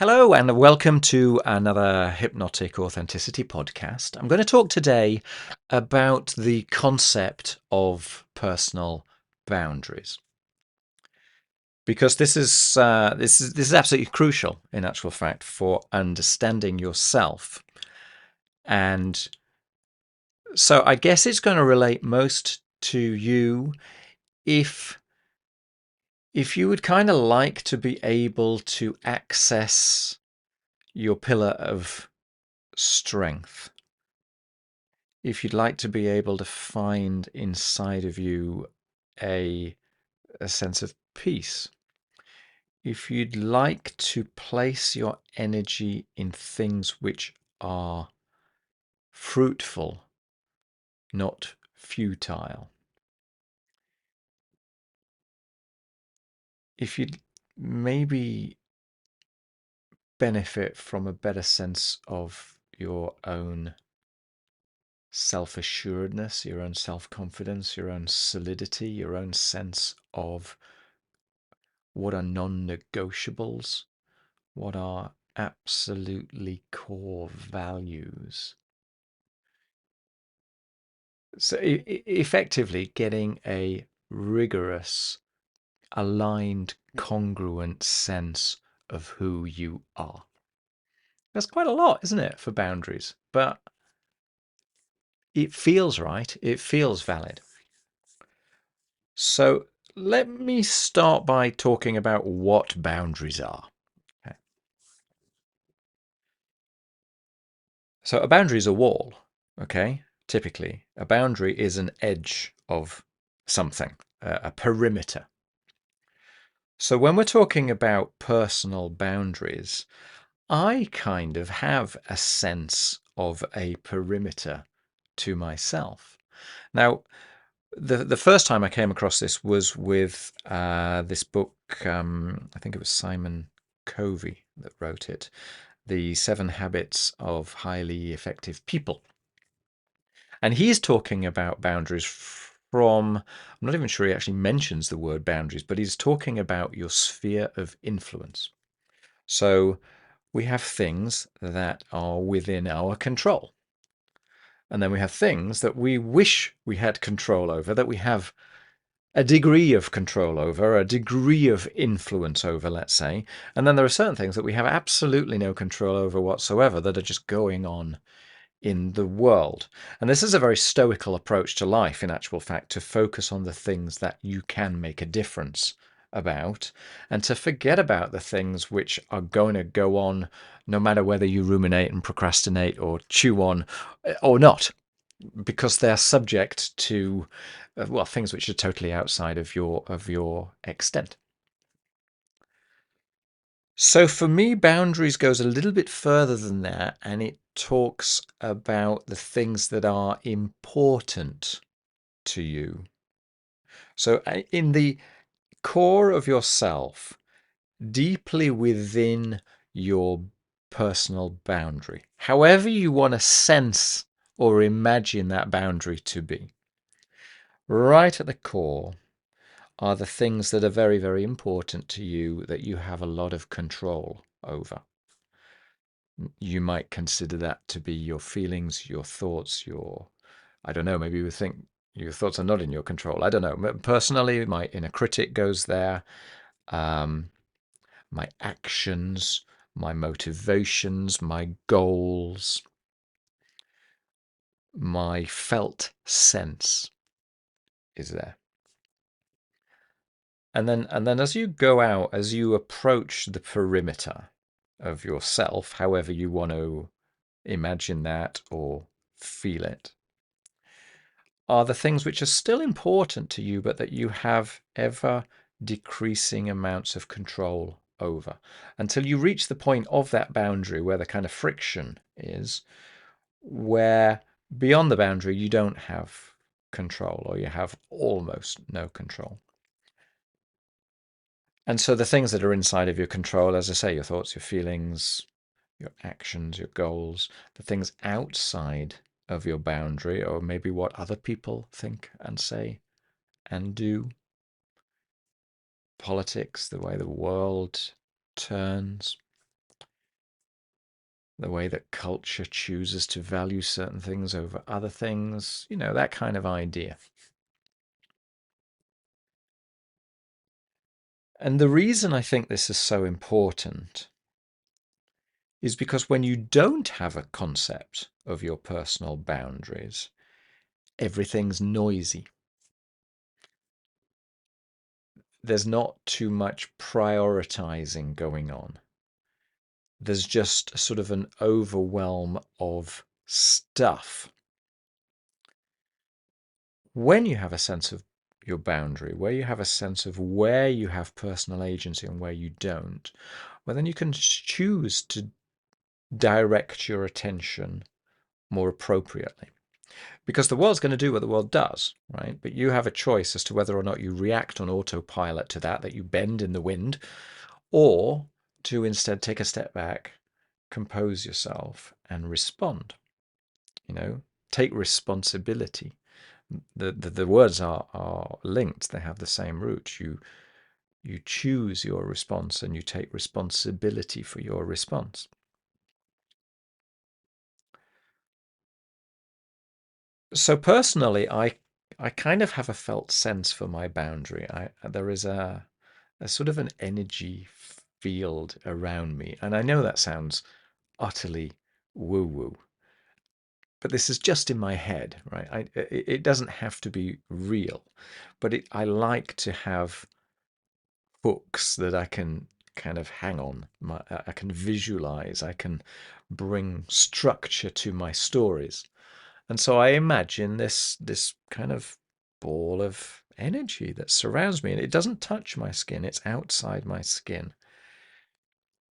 Hello, and welcome to another Hypnotic Authenticity podcast. I'm going to talk today about the concept of personal boundaries because this is absolutely crucial, in actual fact, for understanding yourself. And so, I guess it's going to relate most to you if you would kind of like to be able to access your pillar of strength. If you'd like to be able to find inside of you a, a sense of peace, if you'd like to place your energy in things which are fruitful, not futile, if you'd maybe benefit from a better sense of your own self-assuredness, your own self-confidence, your own solidity, your own sense of what are non-negotiables, what are absolutely core values. So effectively getting a rigorous, aligned, congruent sense of who you are. That's quite a lot, isn't it, for boundaries? But it feels right. It feels valid. So let me start by talking about what boundaries are. Okay. So a boundary is a wall, okay? Typically, a boundary is an edge of something, a perimeter. So when we're talking about personal boundaries, I kind of have a sense of a perimeter to myself. Now, the first time I came across this was with this book. I think it was Simon Covey that wrote it, The 7 Habits of Highly Effective People. And he's talking about boundaries from, I'm not even sure he actually mentions the word boundaries, but he's talking about your sphere of influence. So we have things that are within our control. And then we have things that we wish we had control over, that we have a degree of control over, a degree of influence over, let's say. And then there are certain things that we have absolutely no control over whatsoever that are just going on in the world. And this is a very stoical approach to life, in actual fact, to focus on the things that you can make a difference about and to forget about the things which are going to go on no matter whether you ruminate and procrastinate or chew on or not, because they're subject to well, things which are totally outside of your extent. So for me, boundaries goes a little bit further than that, and it talks about the things that are important to you. So in the core of yourself, deeply within your personal boundary, however you want to sense or imagine that boundary to be, right at the core are the things that are very, very important to you that you have a lot of control over. You might consider that to be your feelings, your thoughts, I don't know, maybe you think your thoughts are not in your control. I don't know. Personally, my inner critic goes there. Um, my actions, my motivations, my goals, my felt sense is there. And then as you go out, as you approach the perimeter of yourself, however you want to imagine that or feel it, are the things which are still important to you, but that you have ever decreasing amounts of control over until you reach the point of that boundary where the kind of friction is, where beyond the boundary you don't have control or you have almost no control. And so the things that are inside of your control, as I say, your thoughts, your feelings, your actions, your goals, the things outside of your boundary, or maybe what other people think and say and do, politics, the way the world turns, the way that culture chooses to value certain things over other things, that kind of idea. And the reason I think this is so important is because when you don't have a concept of your personal boundaries, everything's noisy. There's not too much prioritizing going on. There's just sort of an overwhelm of stuff. When you have a sense of your boundary, where you have a sense of where you have personal agency and where you don't, well, then you can choose to direct your attention more appropriately. Because the world's going to do what the world does, right? But you have a choice as to whether or not you react on autopilot to that you bend in the wind, or to instead take a step back, compose yourself, and respond. Take responsibility. The words are linked. They have the same root. You choose your response and you take responsibility for your response. So personally, I kind of have a felt sense for my boundary. There is a sort of an energy field around me, and I know that sounds utterly woo-woo, but this is just in my head, right? It doesn't have to be real, but I like to have hooks that I can kind of hang on. I can visualize. I can bring structure to my stories. And so I imagine this kind of ball of energy that surrounds me, and it doesn't touch my skin, it's outside my skin.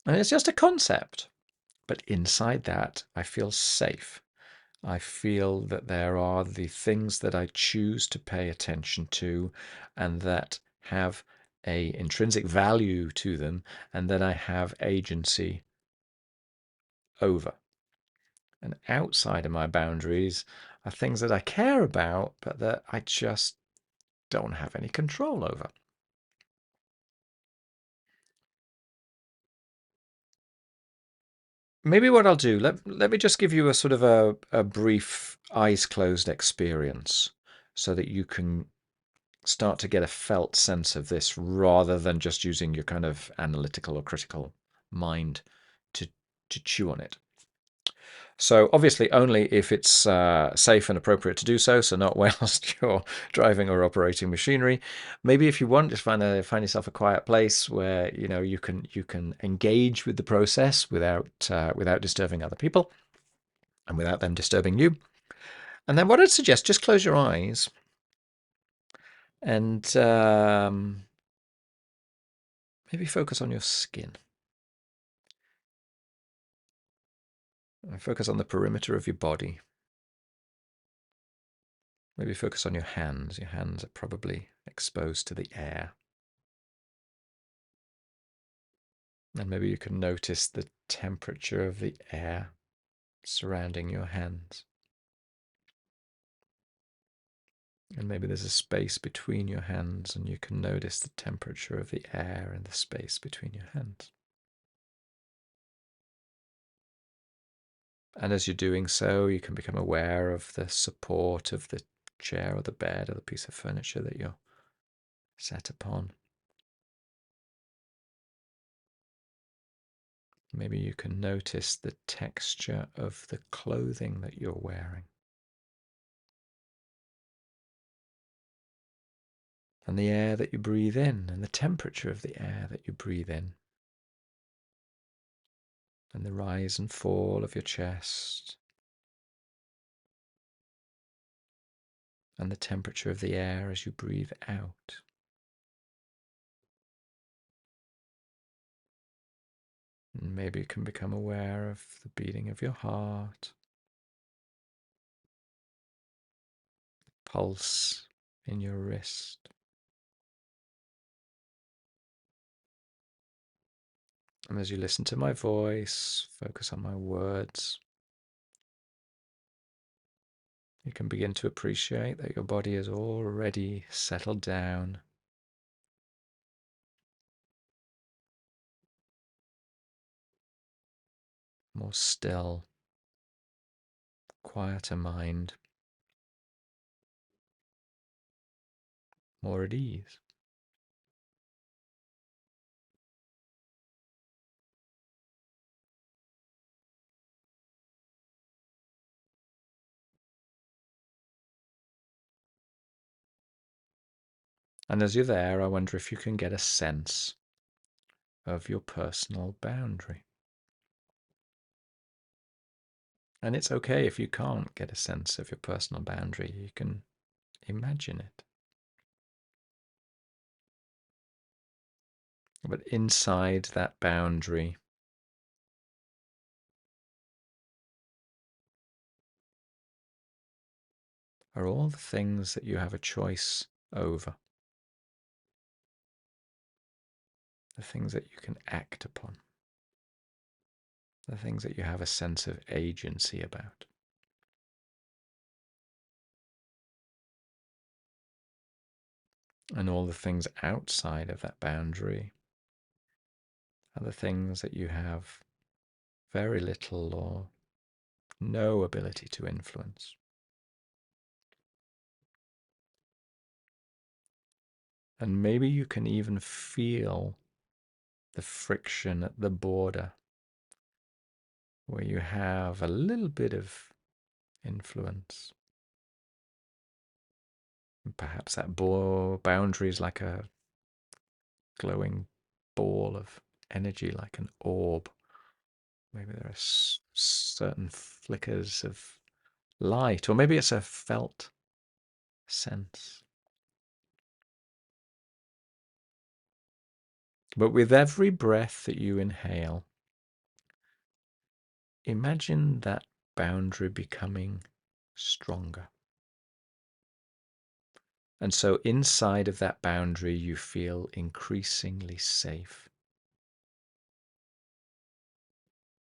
And it's just a concept. But inside that, I feel safe. I feel that there are the things that I choose to pay attention to and that have a intrinsic value to them and that I have agency over. And outside of my boundaries are things that I care about, but that I just don't have any control over. Maybe what I'll do, let me just give you a sort of a brief eyes closed experience so that you can start to get a felt sense of this rather than just using your kind of analytical or critical mind to chew on it. So obviously only if it's safe and appropriate to do so, so not whilst you're driving or operating machinery. Maybe if you want, just find yourself a quiet place where you can engage with the process without disturbing other people and without them disturbing you. And then what I'd suggest, just close your eyes and maybe focus on your skin. And focus on the perimeter of your body. Maybe focus on your hands. Your hands are probably exposed to the air. And maybe you can notice the temperature of the air surrounding your hands. And maybe there's a space between your hands and you can notice the temperature of the air in the space between your hands. And as you're doing so, you can become aware of the support of the chair or the bed or the piece of furniture that you're sat upon. Maybe you can notice the texture of the clothing that you're wearing. And the air that you breathe in, and the temperature of the air that you breathe in. And the rise and fall of your chest. And the temperature of the air as you breathe out. And maybe you can become aware of the beating of your heart, pulse in your wrist. And as you listen to my voice, focus on my words, you can begin to appreciate that your body is already settled down. more still, quieter mind, more at ease. And as you're there, I wonder if you can get a sense of your personal boundary. And it's okay if you can't get a sense of your personal boundary, you can imagine it. But inside that boundary are all the things that you have a choice over, the things that you can act upon, the things that you have a sense of agency about. And all the things outside of that boundary are the things that you have very little or no ability to influence. And maybe you can even feel the friction at the border where you have a little bit of influence. And perhaps that boundary is like a glowing ball of energy, like an orb. Maybe there are certain flickers of light, or maybe it's a felt sense. But with every breath that you inhale, imagine that boundary becoming stronger. And so inside of that boundary, you feel increasingly safe,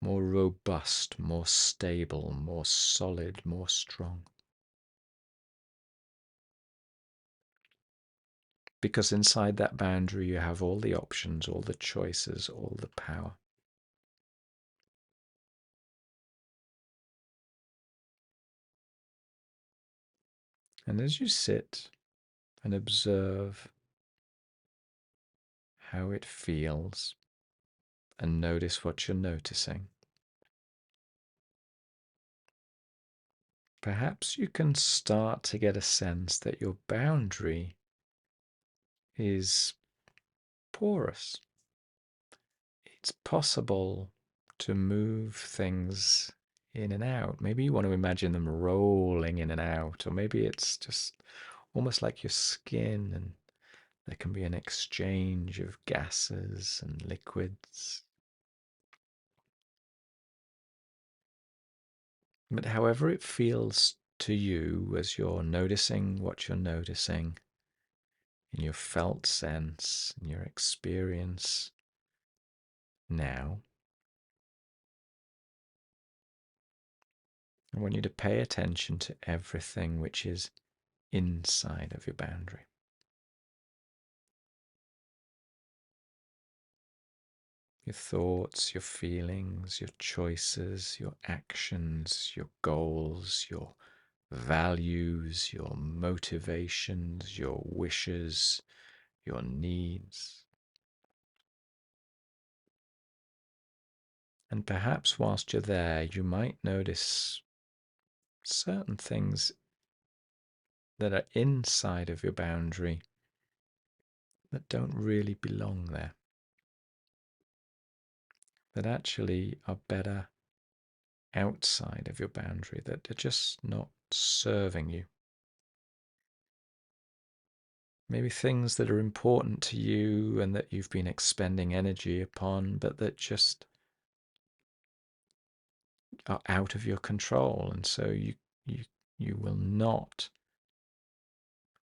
more robust, more stable, more solid, more strong. Because inside that boundary, you have all the options, all the choices, all the power. And as you sit and observe how it feels and notice what you're noticing, perhaps you can start to get a sense that your boundary is porous. It's possible to move things in and out. Maybe you want to imagine them rolling in and out, or maybe it's just almost like your skin, and there can be an exchange of gases and liquids. But however it feels to you as you're noticing what you're noticing, in your felt sense, in your experience now, I want you to pay attention to everything which is inside of your boundary. Your thoughts, your feelings, your choices, your actions, your goals, your values, your motivations, your wishes, your needs. And perhaps whilst you're there, you might notice certain things that are inside of your boundary that don't really belong there, that actually are better outside of your boundary, that are just not serving you. Maybe things that are important to you and that you've been expending energy upon, but that just are out of your control. And so you will not,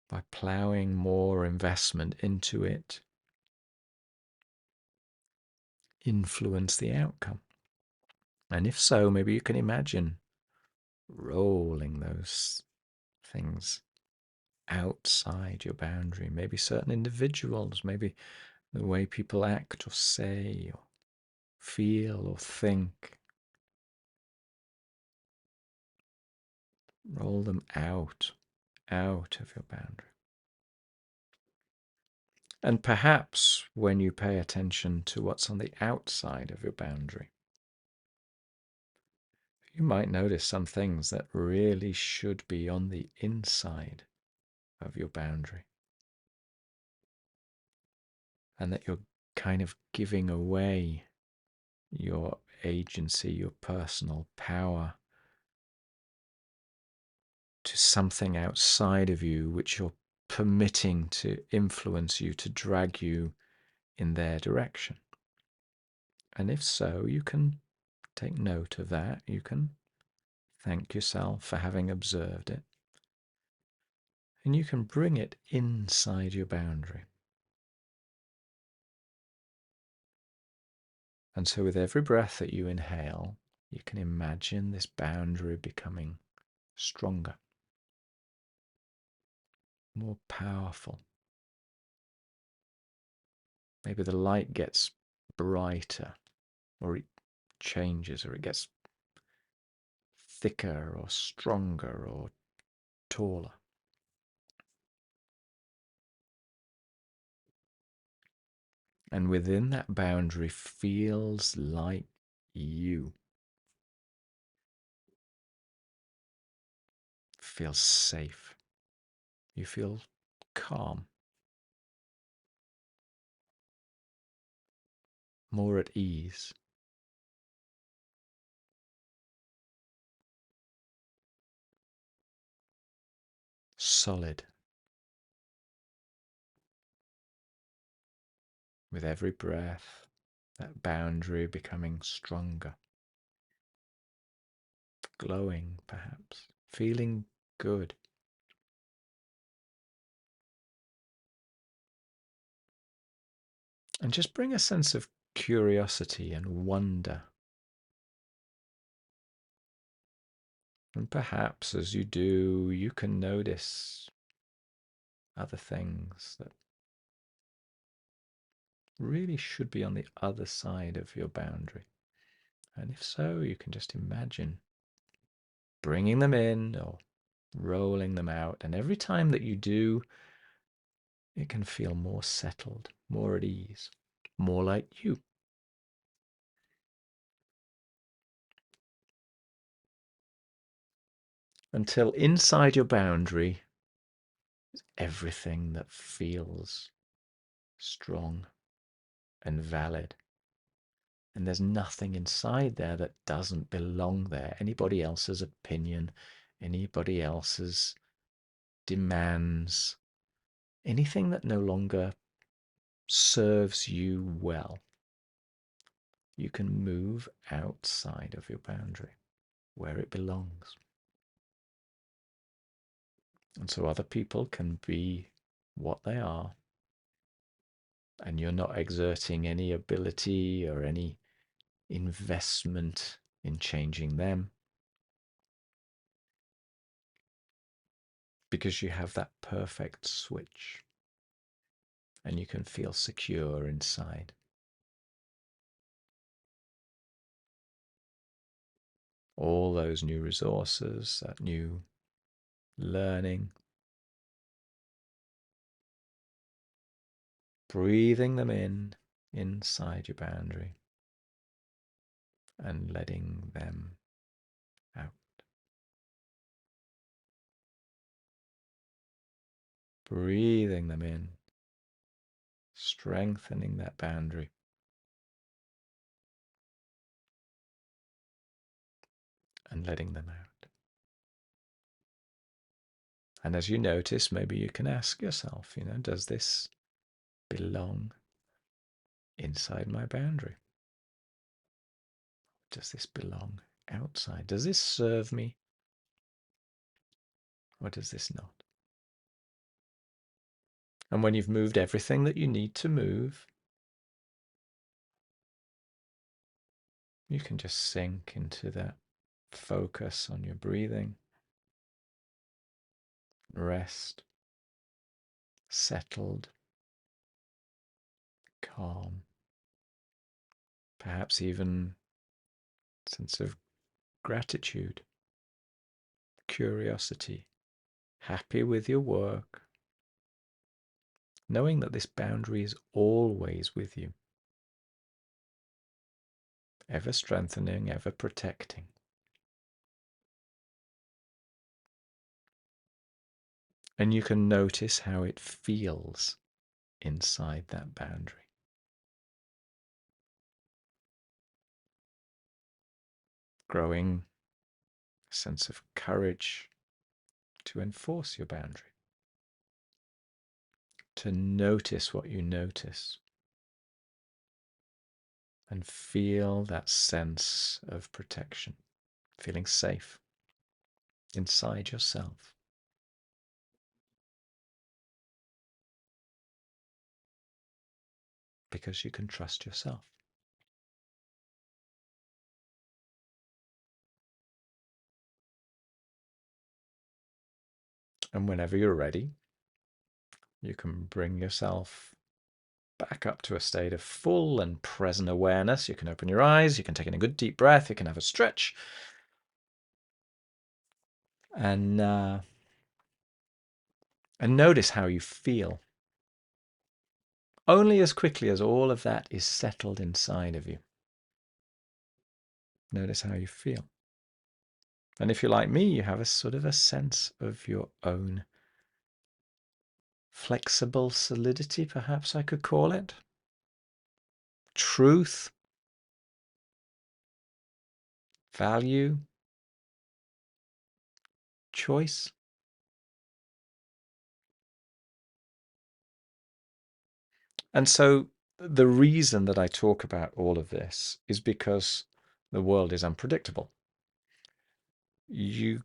by ploughing more investment into it, influence the outcome. And if so, maybe you can imagine rolling those things outside your boundary. Maybe certain individuals, maybe the way people act or say or feel or think, Roll them out of your boundary. And perhaps when you pay attention to what's on the outside of your boundary, you might notice some things that really should be on the inside of your boundary. And that you're kind of giving away your agency, your personal power to something outside of you, which you're permitting to influence you, to drag you in their direction. And if so, you can take note of that. You can thank yourself for having observed it. And you can bring it inside your boundary. And so with every breath that you inhale, you can imagine this boundary becoming stronger, more powerful. Maybe the light gets brighter, or it changes, or it gets thicker, or stronger, or taller. And within that boundary feels like you. Feels safe. You feel calm, more at ease. Solid. With every breath, that boundary becoming stronger. Glowing, perhaps. Feeling good. And just bring a sense of curiosity and wonder. And perhaps as you do, you can notice other things that really should be on the other side of your boundary. And if so, you can just imagine bringing them in or rolling them out. And every time that you do, it can feel more settled, more at ease, more like you. Until inside your boundary is everything that feels strong and valid. And there's nothing inside there that doesn't belong there. Anybody else's opinion, anybody else's demands, anything that no longer serves you well, you can move outside of your boundary where it belongs. And so other people can be what they are, and you're not exerting any ability or any investment in changing them, because you have that perfect switch and you can feel secure inside. All those new resources, that new learning, breathing them in inside your boundary and letting them out. Breathing them in, strengthening that boundary, and letting them out. And as you notice, maybe you can ask yourself, does this belong inside my boundary? Does this belong outside? Does this serve me? Or does this not? And when you've moved everything that you need to move, you can just sink into that focus on your breathing, rest, settled, calm, perhaps even sense of gratitude, curiosity, happy with your work, knowing that this boundary is always with you, ever strengthening, ever protecting. And you can notice how it feels inside that boundary. Growing a sense of courage to enforce your boundary, to notice what you notice, and feel that sense of protection, feeling safe inside yourself. Because you can trust yourself. And whenever you're ready, you can bring yourself back up to a state of full and present awareness. You can open your eyes, you can take in a good deep breath, you can have a stretch. And notice how you feel. Only as quickly as all of that is settled inside of you. Notice how you feel. And if you're like me, you have a sort of a sense of your own flexible solidity, perhaps I could call it. Truth, value, choice. And so the reason that I talk about all of this is because the world is unpredictable. You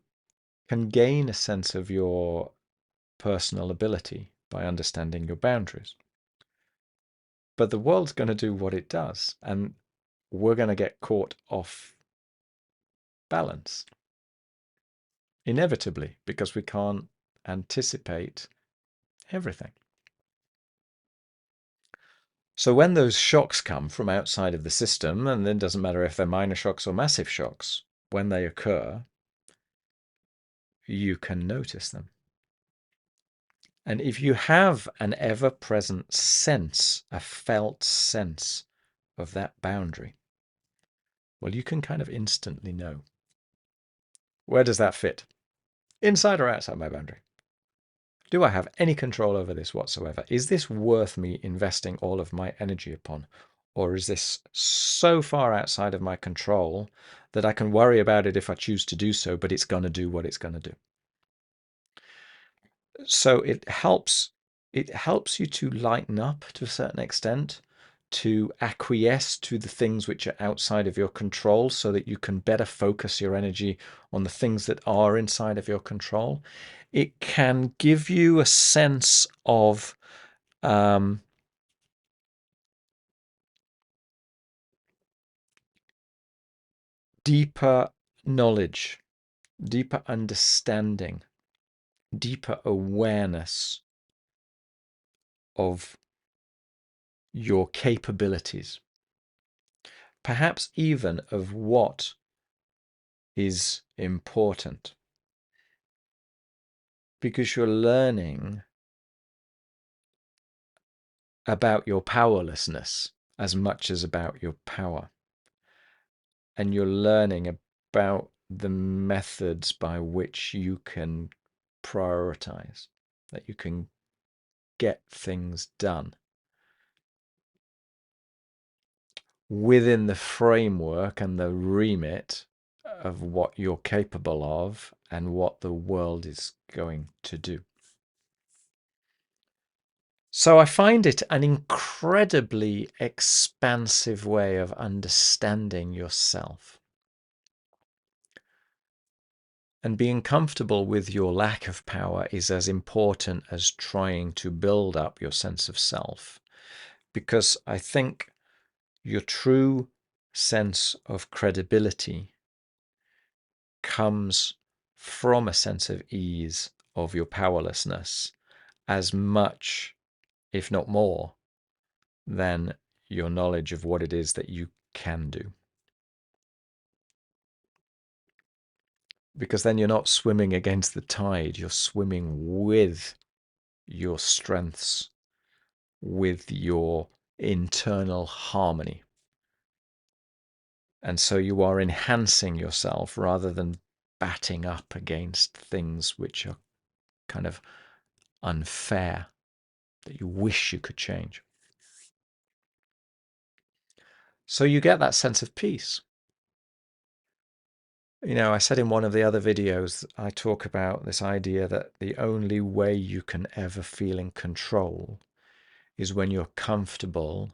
can gain a sense of your personal ability by understanding your boundaries. But the world's going to do what it does, and we're going to get caught off balance. Inevitably, because we can't anticipate everything. So when those shocks come from outside of the system, and it doesn't matter if they're minor shocks or massive shocks, when they occur, you can notice them. And if you have an ever-present sense, a felt sense of that boundary, well, you can kind of instantly know. Where does that fit? Inside or outside my boundary? Do I have any control over this whatsoever? Is this worth me investing all of my energy upon? Or is this so far outside of my control that I can worry about it if I choose to do so, but it's going to do what it's going to do? So it helps you to lighten up to a certain extent, to acquiesce to the things which are outside of your control so that you can better focus your energy on the things that are inside of your control. It can give you a sense of deeper knowledge, deeper understanding, deeper awareness of your capabilities, perhaps even of what is important, because you're learning about your powerlessness as much as about your power. And you're learning about the methods by which you can prioritize, that you can get things done within the framework and the remit of what you're capable of and what the world is going to do. So I find it an incredibly expansive way of understanding yourself. And being comfortable with your lack of power is as important as trying to build up your sense of self. Because I think your true sense of credibility comes from a sense of ease of your powerlessness as much, if not more, than your knowledge of what it is that you can do. because then you're not swimming against the tide, you're swimming with your strengths, with your internal harmony. And so you are enhancing yourself rather than batting up against things which are kind of unfair, that you wish you could change. So you get that sense of peace. You know, I said in one of the other videos, I talk about this idea that the only way you can ever feel in control is when you're comfortable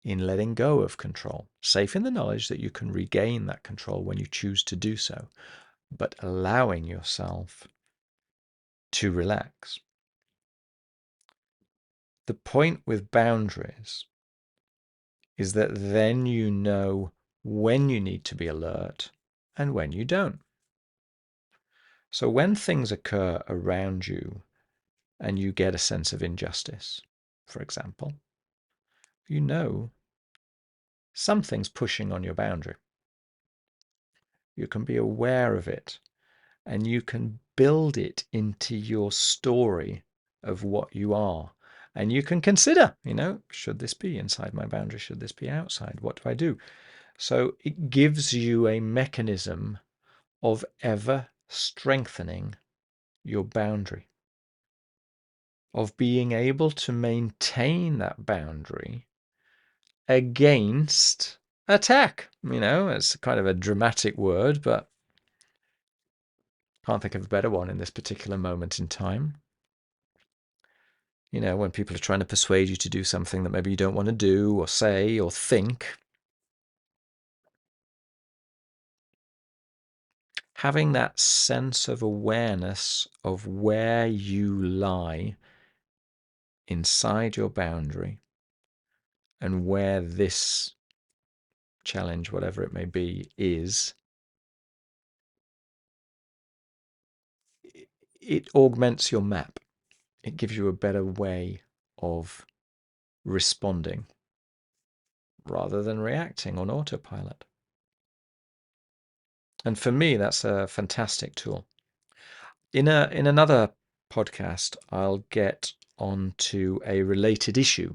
in letting go of control, safe in the knowledge that you can regain that control when you choose to do so, but allowing yourself to relax. The point with boundaries is that then you know when you need to be alert and when you don't. So when things occur around you and you get a sense of injustice, for example, you know something's pushing on your boundary. You can be aware of it and you can build it into your story of what you are. And you can consider, should this be inside my boundary? Should this be outside? What do I do? So it gives you a mechanism of ever strengthening your boundary, of being able to maintain that boundary against attack. It's kind of a dramatic word, but can't think of a better one in this particular moment in time. When people are trying to persuade you to do something that maybe you don't want to do or say or think, having that sense of awareness of where you lie inside your boundary and where this challenge, whatever it may be, is, it augments your map. It gives you a better way of responding rather than reacting on autopilot. And for me, that's a fantastic tool. In another podcast, I'll get onto a related issue,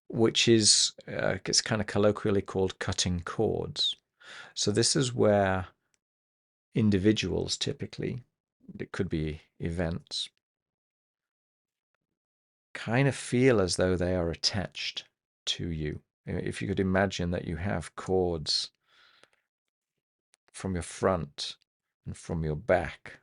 which is it's kind of colloquially called cutting cords. So this is where individuals typically, it could be events, kind of feel as though they are attached to you. If you could imagine that you have cords from your front and from your back,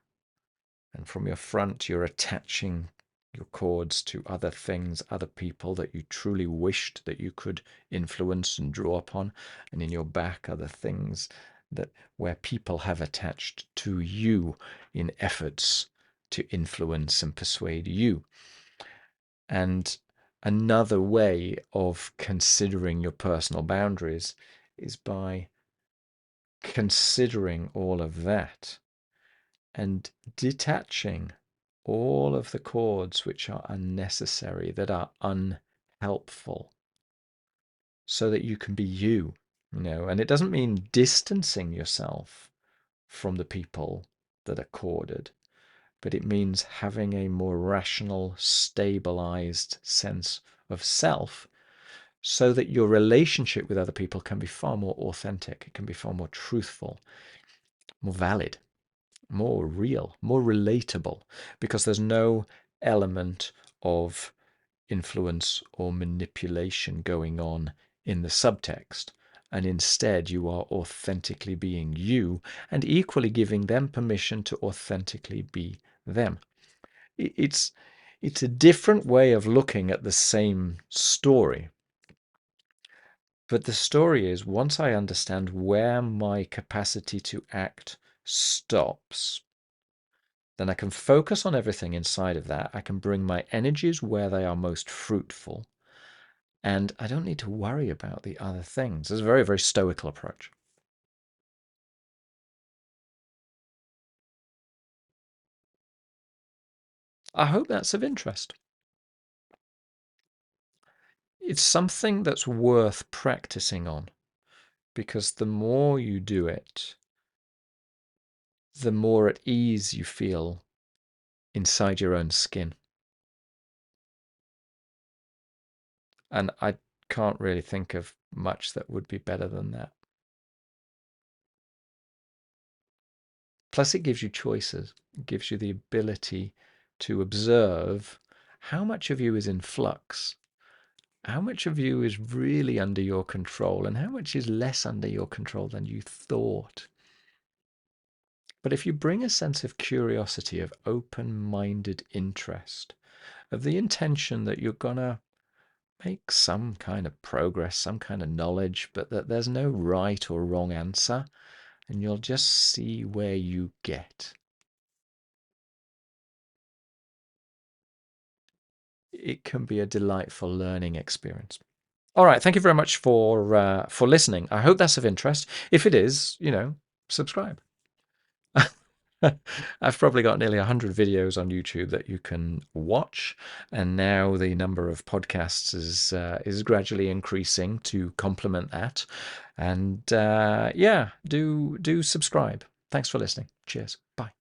and from your front you're attaching your cords to other things, other people that you truly wished that you could influence and draw upon, and in your back other things that where people have attached to you in efforts to influence and persuade you. And another way of considering your personal boundaries is by considering all of that and detaching all of the cords which are unnecessary, that are unhelpful, so that you can be you, and it doesn't mean distancing yourself from the people that are corded, but it means having a more rational, stabilized sense of self, so that your relationship with other people can be far more authentic, it can be far more truthful, more valid, more real, more relatable, because there's no element of influence or manipulation going on in the subtext. And instead, you are authentically being you and equally giving them permission to authentically be them. It's a different way of looking at the same story. But the story is, once I understand where my capacity to act stops, then I can focus on everything inside of that. I can bring my energies where they are most fruitful. And I don't need to worry about the other things. It's a very, very stoical approach. I hope that's of interest. It's something that's worth practicing on, because the more you do it, the more at ease you feel inside your own skin. And I can't really think of much that would be better than that. Plus, it gives you choices. It gives you the ability to observe how much of you is in flux, how much of you is really under your control, and how much is less under your control than you thought. But if you bring a sense of curiosity, of open-minded interest, of the intention that you're going to make some kind of progress, some kind of knowledge, but that there's no right or wrong answer, and you'll just see where you get. It can be a delightful learning experience. All right, thank you very much for listening. I hope that's of interest. If it is, subscribe. I've probably got nearly 100 videos on YouTube that you can watch, and now the number of podcasts is gradually increasing to complement that. And yeah, do subscribe. Thanks for listening. Cheers. Bye.